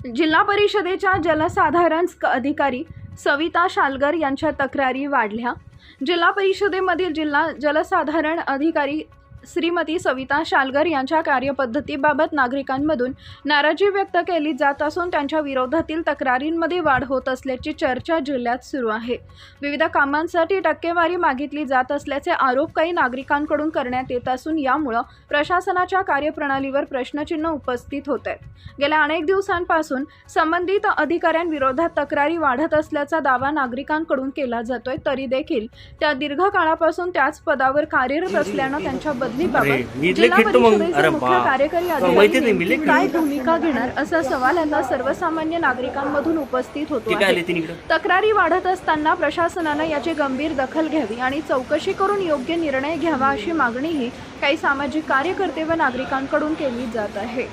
जिल्हा परिषदेच्या जलसाधारण अधिकारी सविता शालगर यांच्या तक्रारी वाढल्या। जिल्हा परिषदेमधील जिल्हा जलसाधारण अधिकारी श्रीमती सविता शालगर यांच्या कार्यपद्धतीबाबत नागरिकांमधून नाराजी व्यक्त केली जात असून त्यांच्या विरोधातील तक्रारींमध्ये वाढ होत असल्याची चर्चा जिल्ह्यात सुरू आहे। विविध कामांसाठी टक्केवारी मागितली जात असल्याचे आरोप काही नागरिकांकडून करण्यात येत असून यामुळे प्रशासनाच्या कार्यप्रणालीवर प्रश्नचिन्ह उपस्थित होत आहेत। गेल्या अनेक दिवसांपासून संबंधित अधिकाऱ्यांविरोधात तक्रारी वाढत असल्याचा दावा नागरिकांकडून केला जातोय, तरी देखील त्या दीर्घ काळापासून त्याच पदावर कार्यरत असल्याने त्यांच्या जिल्हा परिषदेचे मुख्य कार्यकारी अधिकारी काय भूमिका घेणार असा सवाल आता सर्वसामान्य नागरिकांमधून उपस्थित होतो आहे। तक्रारी वाढत असताना प्रशासनाने याची गंभीर दखल घ्यावी आणि चौकशी करून योग्य निर्णय घ्यावा अशी मागणीही काही सामाजिक कार्यकर्ते व नागरिकांकडून केली जात आहे।